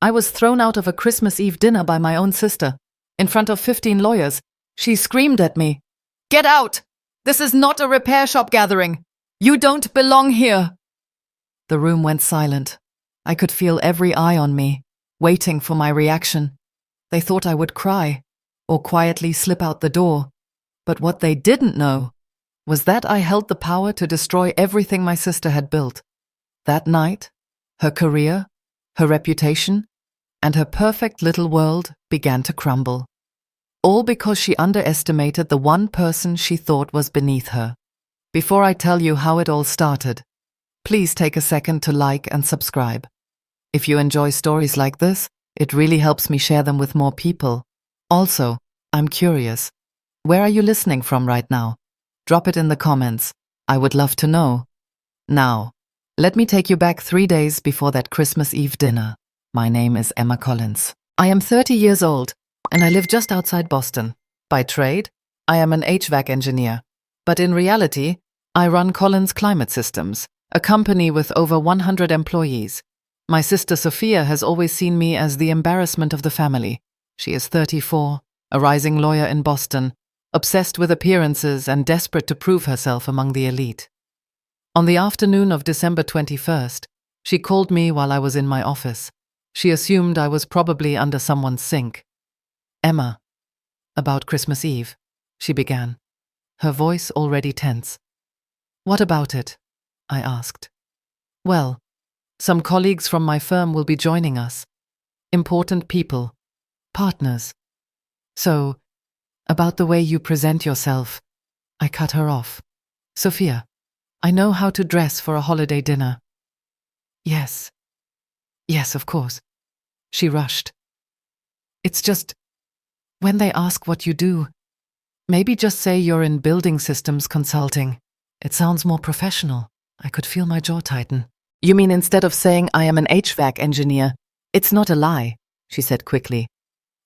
I was thrown out of a Christmas Eve dinner by my own sister, in front of 15 lawyers. She screamed at me, "Get out! This is not a repair shop gathering! You don't belong here!" The room went silent. I could feel every eye on me, waiting for my reaction. They thought I would cry, or quietly slip out the door. But what they didn't know was that I held the power to destroy everything my sister had built. That night, her career, her reputation, and her perfect little world began to crumble. All because she underestimated the one person she thought was beneath her. Before I tell you how it all started, please take a second to like and subscribe. If you enjoy stories like this, it really helps me share them with more people. Also, I'm curious, where are you listening from right now? Drop it in the comments. I would love to know. Now, let me take you back 3 days before that Christmas Eve dinner. My name is Emma Collins. I am 30 years old, and I live just outside Boston. By trade, I am an HVAC engineer. But in reality, I run Collins Climate Systems, a company with over 100 employees. My sister Sophia has always seen me as the embarrassment of the family. She is 34, a rising lawyer in Boston, obsessed with appearances and desperate to prove herself among the elite. On the afternoon of December 21st, she called me while I was in my office. She assumed I was probably under someone's sink. "Emma, about Christmas Eve," she began, her voice already tense. "What about it?" I asked. "Well, some colleagues from my firm will be joining us. Important people, partners. So, about the way you present yourself," I cut her off. "Sophia, I know how to dress for a holiday dinner." Yes, of course," she rushed. "It's just, when they ask what you do, maybe just say you're in building systems consulting. It sounds more professional." I could feel my jaw tighten. "You mean instead of saying I am an HVAC engineer, it's not a lie," she said quickly.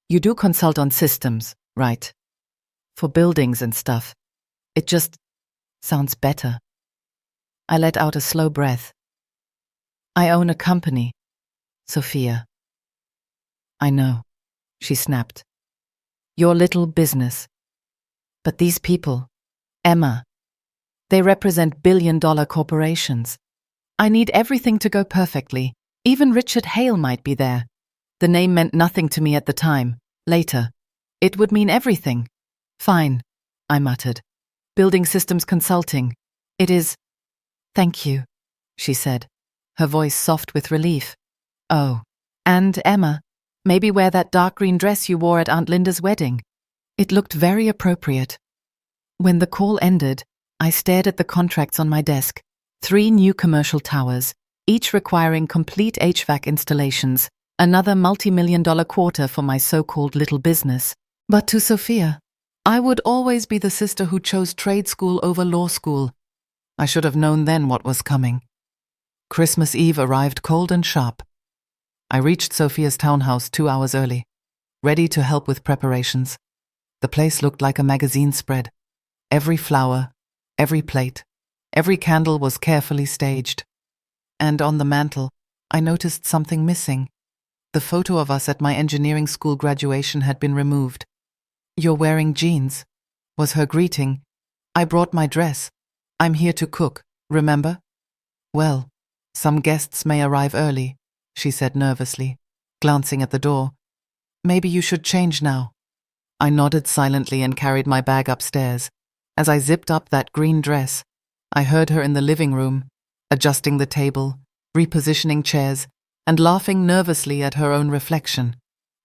"You do consult on systems, right? For buildings and stuff. It just sounds better." I let out a slow breath. "I own a company, Sophia." "I know," she snapped. "Your little business. But these people, Emma, they represent billion-dollar corporations. I need everything to go perfectly. Even Richard Hale might be there. The name meant nothing to me at the time. Later, it would mean everything." "Fine," I muttered. "Building systems consulting. It is." "Thank you," she said, her voice soft with relief. "Oh, and Emma, maybe wear that dark green dress you wore at Aunt Linda's wedding. It looked very appropriate." When the call ended, I stared at the contracts on my desk. 3 new commercial towers, each requiring complete HVAC installations, another multi-million-dollar quarter for my so-called little business. But to Sophia, I would always be the sister who chose trade school over law school. I should have known then what was coming. Christmas Eve arrived cold and sharp. I reached Sophia's townhouse 2 hours early, ready to help with preparations. The place looked like a magazine spread. Every flower, every plate, every candle was carefully staged. And on the mantel, I noticed something missing. The photo of us at my engineering school graduation had been removed. "You're wearing jeans," was her greeting. "I brought my dress. I'm here to cook, remember?" "Well, some guests may arrive early," she said nervously, glancing at the door. "Maybe you should change now." I nodded silently and carried my bag upstairs. As I zipped up that green dress, I heard her in the living room, adjusting the table, repositioning chairs, and laughing nervously at her own reflection.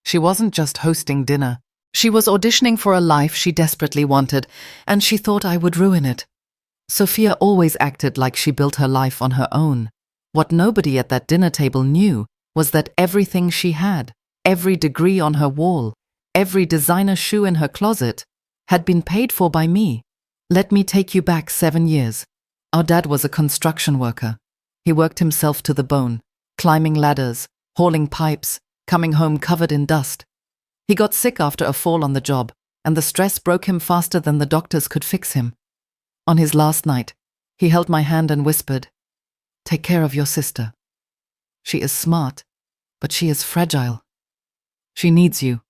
She wasn't just hosting dinner. She was auditioning for a life she desperately wanted, and she thought I would ruin it. Sophia always acted like she built her life on her own. What nobody at that dinner table knew was that everything she had, every degree on her wall, every designer shoe in her closet, had been paid for by me. Let me take you back 7 years. Our dad was a construction worker. He worked himself to the bone, climbing ladders, hauling pipes, coming home covered in dust. He got sick after a fall on the job, and the stress broke him faster than the doctors could fix him. On his last night, he held my hand and whispered, "Take care of your sister. She is smart, But she is fragile. She needs you.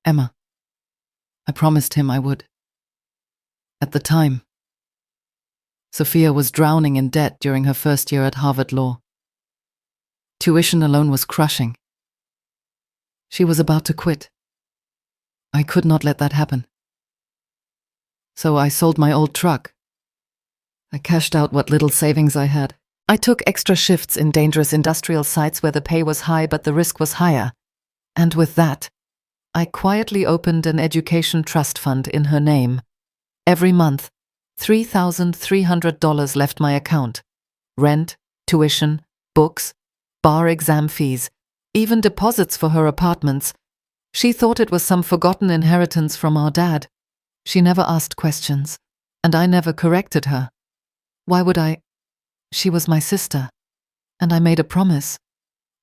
Emma. I promised him I would. At the time, Sophia was drowning in debt during her first year at Harvard Law. Tuition alone was crushing. She was about to quit. I could not let that happen. So I sold my old truck. I cashed out what little savings I had. I took extra shifts in dangerous industrial sites where the pay was high but the risk was higher. And with that, I quietly opened an education trust fund in her name. Every month, $3,300 left my account. Rent, tuition, books, bar exam fees, even deposits for her apartments. She thought it was some forgotten inheritance from our dad. She never asked questions, and I never corrected her. Why would I? She was my sister, and I made a promise,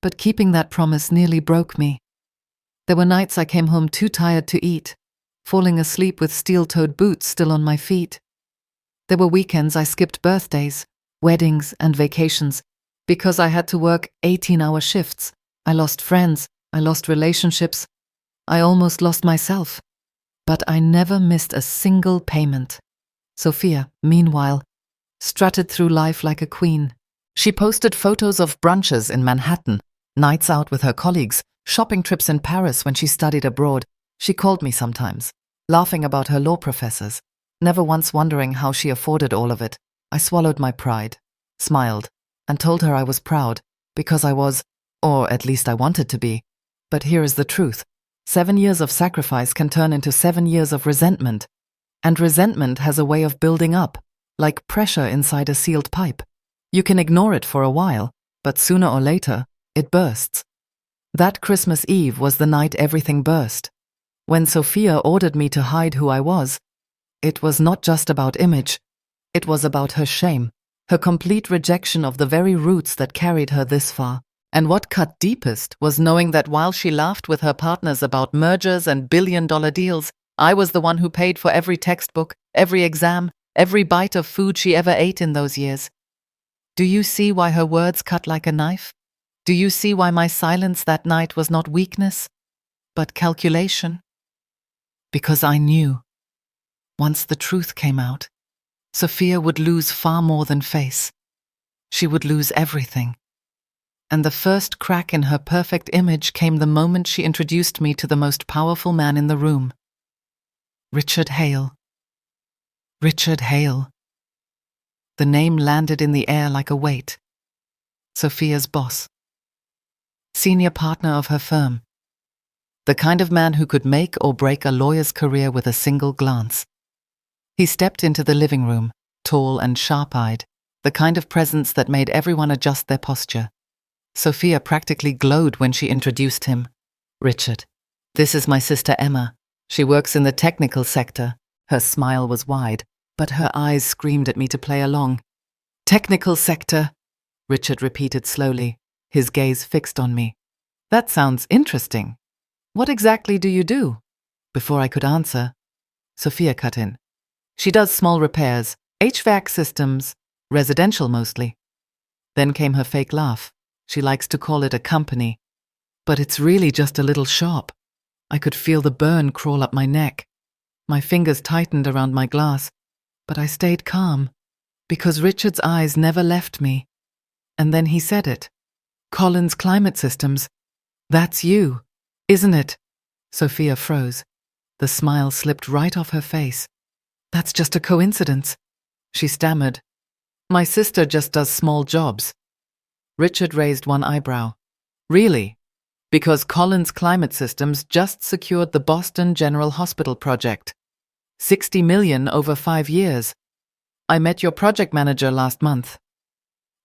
but keeping that promise nearly broke me. There were nights I came home too tired to eat, falling asleep with steel-toed boots still on my feet. There were weekends I skipped birthdays, weddings, and vacations because I had to work 18-hour shifts. I lost friends, I lost relationships, I almost lost myself. But I never missed a single payment. Sophia, meanwhile, strutted through life like a queen. She posted photos of brunches in Manhattan, nights out with her colleagues, shopping trips in Paris when she studied abroad. She called me sometimes, laughing about her law professors, never once wondering how she afforded all of it. I swallowed my pride, smiled, and told her I was proud, because I was, or at least I wanted to be. But here is the truth. 7 years of sacrifice can turn into 7 years of resentment. And resentment has a way of building up, like pressure inside a sealed pipe. You can ignore it for a while, but sooner or later, it bursts. That Christmas Eve was the night everything burst. When Sophia ordered me to hide who I was, it was not just about image. It was about her shame, her complete rejection of the very roots that carried her this far. And what cut deepest was knowing that while she laughed with her partners about mergers and billion-dollar deals, I was the one who paid for every textbook, every exam, every bite of food she ever ate in those years. Do you see why her words cut like a knife? Do you see why my silence that night was not weakness, but calculation? Because I knew, once the truth came out, Sophia would lose far more than face. She would lose everything. And the first crack in her perfect image came the moment she introduced me to the most powerful man in the room. Richard Hale. Richard Hale. The name landed in the air like a weight. Sophia's boss. Senior partner of her firm. The kind of man who could make or break a lawyer's career with a single glance. He stepped into the living room, tall and sharp-eyed, the kind of presence that made everyone adjust their posture. Sophia practically glowed when she introduced him. Richard, this is my sister Emma. She works in the technical sector. Her smile was wide, but her eyes screamed at me to play along. Technical sector, Richard repeated slowly, his gaze fixed on me. That sounds interesting. What exactly do you do? Before I could answer, Sophia cut in. She does small repairs, HVAC systems, residential mostly. Then came her fake laugh. She likes to call it a company. But it's really just a little shop. I could feel the burn crawl up my neck. My fingers tightened around my glass, but I stayed calm, because Richard's eyes never left me. And then he said it. Collins Climate Systems. That's you, isn't it? Sophia froze. The smile slipped right off her face. That's just a coincidence, she stammered. My sister just does small jobs. Richard raised one eyebrow. Really? Because Collins Climate Systems just secured the Boston General Hospital project. $60 million over 5 years. I met your project manager last month.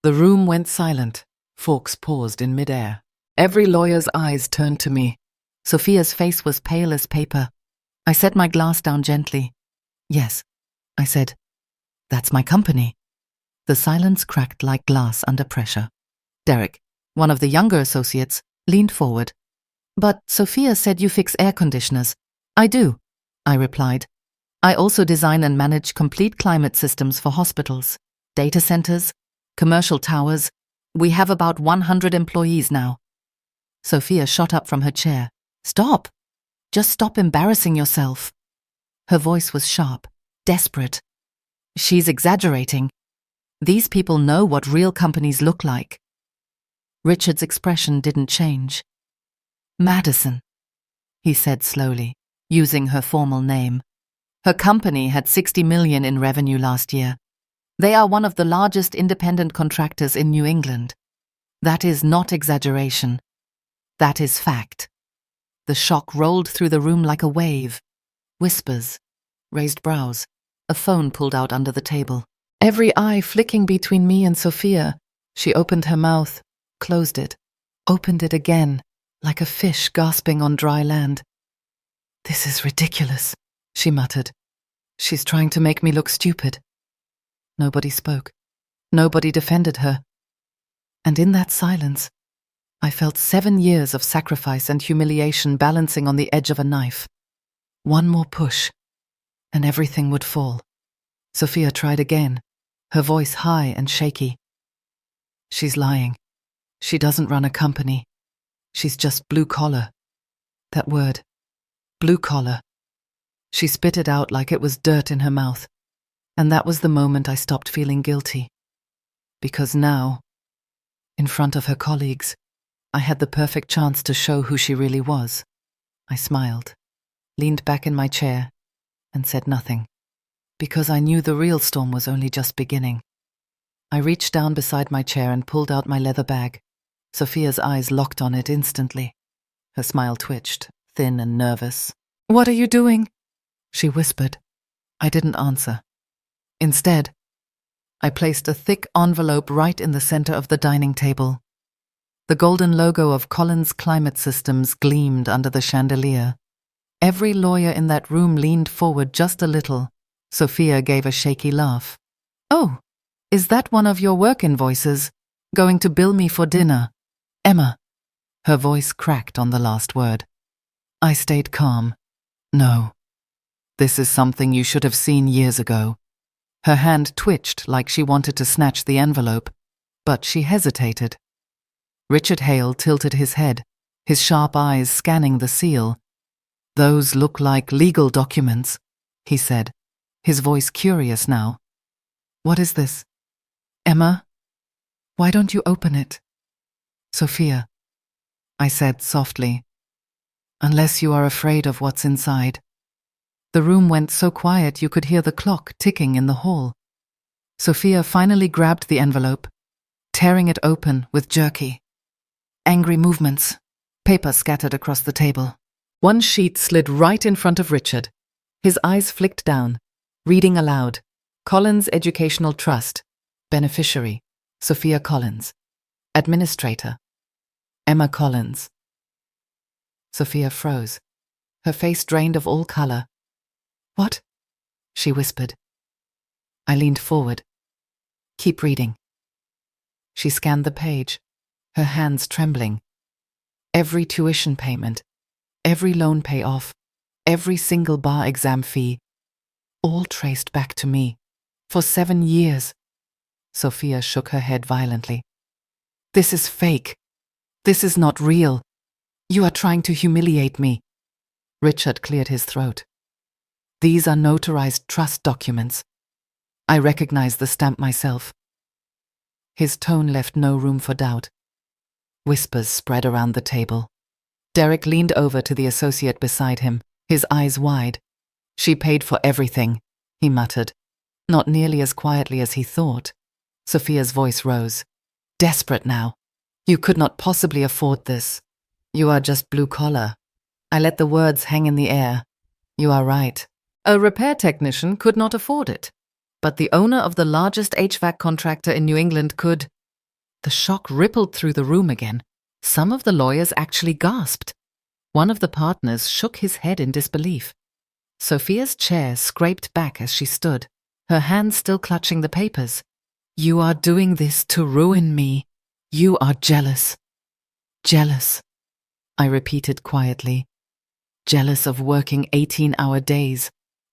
The room went silent. Fawkes paused in midair. Every lawyer's eyes turned to me. Sophia's face was pale as paper. I set my glass down gently. Yes, I said. That's my company. The silence cracked like glass under pressure. Derek, one of the younger associates, leaned forward. But Sophia said you fix air conditioners. I do, I replied. I also design and manage complete climate systems for hospitals, data centers, commercial towers. We have about 100 employees now. Sophia shot up from her chair. Stop! Just stop embarrassing yourself. Her voice was sharp, desperate. She's exaggerating. These people know what real companies look like. Richard's expression didn't change. Madison, he said slowly, using her formal name. Her company had 60 million in revenue last year. They are one of the largest independent contractors in New England. That is not exaggeration. That is fact. The shock rolled through the room like a wave. Whispers, raised brows, a phone pulled out under the table. Every eye flicking between me and Sophia, she opened her mouth, closed it, opened it again, like a fish gasping on dry land. This is ridiculous, she muttered. She's trying to make me look stupid. Nobody spoke. Nobody defended her. And in that silence, I felt 7 years of sacrifice and humiliation balancing on the edge of a knife. One more push, and everything would fall. Sophia tried again, her voice high and shaky. She's lying. She doesn't run a company. She's just blue collar. That word, blue collar. She spit it out like it was dirt in her mouth. And that was the moment I stopped feeling guilty. Because now, in front of her colleagues, I had the perfect chance to show who she really was. I smiled, leaned back in my chair, and said nothing, because I knew the real storm was only just beginning. I reached down beside my chair and pulled out my leather bag. Sophia's eyes locked on it instantly. Her smile twitched, thin and nervous. "What are you doing?" she whispered. I didn't answer. Instead, I placed a thick envelope right in the center of the dining table. The golden logo of Collins Climate Systems gleamed under the chandelier. Every lawyer in that room leaned forward just a little. Sophia gave a shaky laugh. "Oh, is that one of your work invoices? Going to bill me for dinner? Emma." Her voice cracked on the last word. I stayed calm. "No. This is something you should have seen years ago." Her hand twitched like she wanted to snatch the envelope, but she hesitated. Richard Hale tilted his head, his sharp eyes scanning the seal. "Those look like legal documents," he said, his voice curious now. "What is this? Emma? Why don't you open it?" "Sophia," I said softly, "unless you are afraid of what's inside." The room went so quiet you could hear the clock ticking in the hall. Sophia finally grabbed the envelope, tearing it open with jerky. Angry movements, paper scattered across the table. One sheet slid right in front of Richard. His eyes flicked down, reading aloud. Collins Educational Trust. Beneficiary, Sophia Collins. Administrator, Emma Collins. Sophia froze, her face drained of all color. "What?" she whispered. I leaned forward. "Keep reading." She scanned the page, her hands trembling. Every tuition payment, every loan payoff, every single bar exam fee, all traced back to me, for 7 years. Sophia shook her head violently. "This is fake. This is not real. You are trying to humiliate me." Richard cleared his throat. "These are notarized trust documents. I recognize the stamp myself." His tone left no room for doubt. Whispers spread around the table. Derek leaned over to the associate beside him, his eyes wide. "She paid for everything," he muttered, not nearly as quietly as he thought. Sophia's voice rose. "Desperate now. You could not possibly afford this. You are just blue collar." I let the words hang in the air. You are right. A repair technician could not afford it. But the owner of the largest HVAC contractor in New England could. The shock rippled through the room again. Some of the lawyers actually gasped. One of the partners shook his head in disbelief. Sophia's chair scraped back as she stood, her hands still clutching the papers. "You are doing this to ruin me. You are jealous." "Jealous," I repeated quietly. "Jealous of working 18-hour days,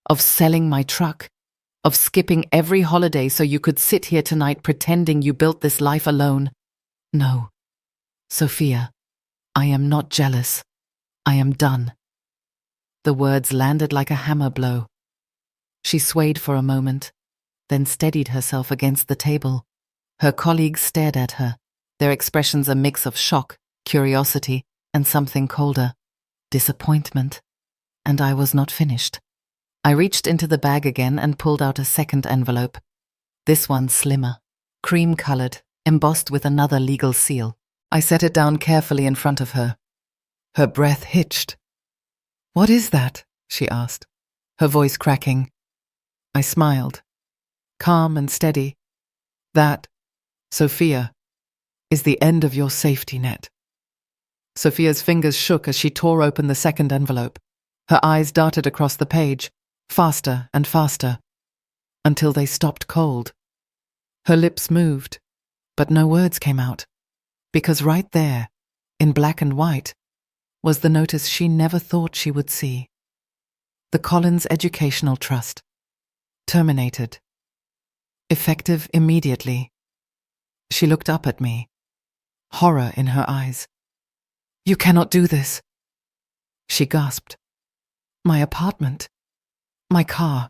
of selling my truck, of skipping every holiday so you could sit here tonight pretending you built this life alone. No, Sophia, I am not jealous. I am done. The words landed like a hammer blow. She swayed for a moment, then steadied herself against the table. Her colleagues stared at her, their expressions a mix of shock, curiosity, and something colder, disappointment. And I was not finished. I reached into the bag again and pulled out a second envelope. This one slimmer, cream-colored, embossed with another legal seal. I set it down carefully in front of her. Her breath hitched. "What is that?" she asked, her voice cracking. I smiled, calm and steady. "That, Sophia, is the end of your safety net." Sophia's fingers shook as she tore open the second envelope. Her eyes darted across the page, faster and faster, until they stopped cold. Her lips moved, but no words came out, because right there, in black and white, was the notice she never thought she would see. The Collins Educational Trust. Terminated. Effective immediately. She looked up at me, horror in her eyes. "You cannot do this." She gasped. "My apartment, my car,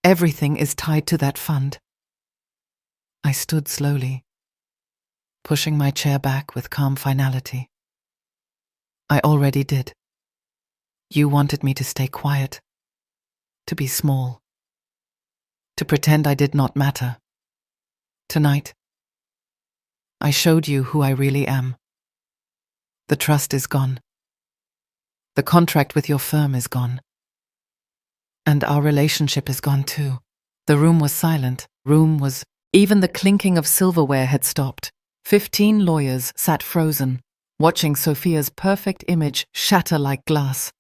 everything is tied to that fund." I stood slowly, pushing my chair back with calm finality. "I already did. You wanted me to stay quiet, to be small, to pretend I did not matter. Tonight, I showed you who I really am. The trust is gone. The contract with your firm is gone. And our relationship is gone too." The room was silent. Even the clinking of silverware had stopped. 15 lawyers sat frozen, watching Sophia's perfect image shatter like glass.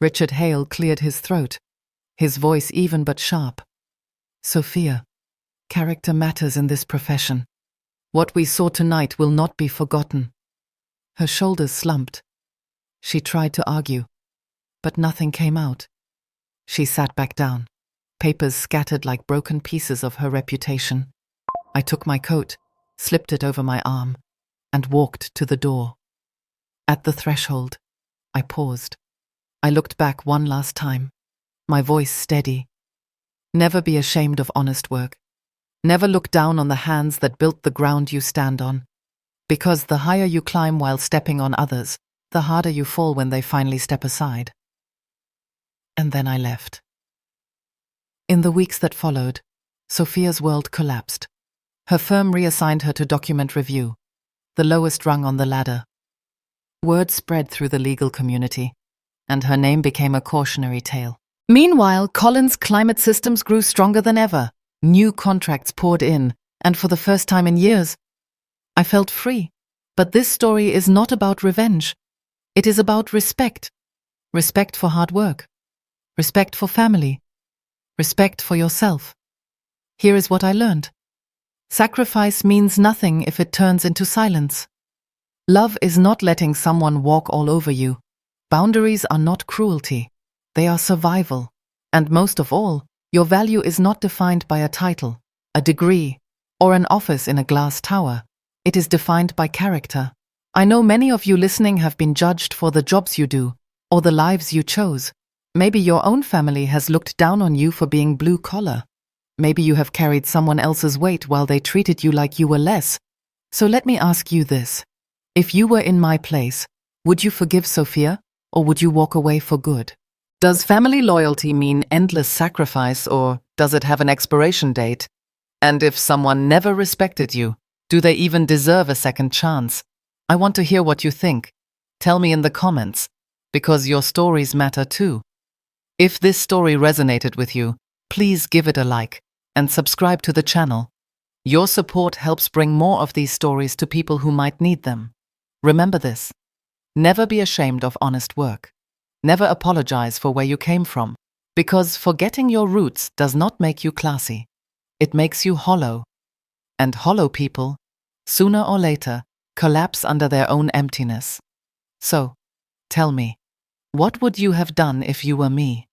Richard Hale cleared his throat, his voice even but sharp. "Sophia, character matters in this profession. What we saw tonight will not be forgotten." Her shoulders slumped. She tried to argue, but nothing came out. She sat back down, papers scattered like broken pieces of her reputation. I took my coat, slipped it over my arm, and walked to the door. At the threshold, I paused. I looked back one last time, my voice steady. Never be ashamed of honest work. Never look down on the hands that built the ground you stand on. Because the higher you climb while stepping on others, the harder you fall when they finally step aside. And then I left. In the weeks that followed, Sophia's world collapsed. Her firm reassigned her to document review, the lowest rung on the ladder. Word spread through the legal community, and her name became a cautionary tale. Meanwhile, Collins' climate systems grew stronger than ever. New contracts poured in, and for the first time in years, I felt free. But this story is not about revenge. It is about respect. Respect for hard work. Respect for family. Respect for yourself. Here is what I learned. Sacrifice means nothing if it turns into silence. Love is not letting someone walk all over you. Boundaries are not cruelty. They are survival. And most of all, your value is not defined by a title, a degree, or an office in a glass tower. It is defined by character. I know many of you listening have been judged for the jobs you do, or the lives you chose. Maybe your own family has looked down on you for being blue-collar. Maybe you have carried someone else's weight while they treated you like you were less. So let me ask you this. If you were in my place, would you forgive Sophia, or would you walk away for good? Does family loyalty mean endless sacrifice, or does it have an expiration date? And if someone never respected you, do they even deserve a second chance? I want to hear what you think. Tell me in the comments, because your stories matter too. If this story resonated with you, please give it a like and subscribe to the channel. Your support helps bring more of these stories to people who might need them. Remember this. Never be ashamed of honest work. Never apologize for where you came from, because forgetting your roots does not make you classy. It makes you hollow. And hollow people, sooner or later, collapse under their own emptiness. So, tell me, what would you have done if you were me?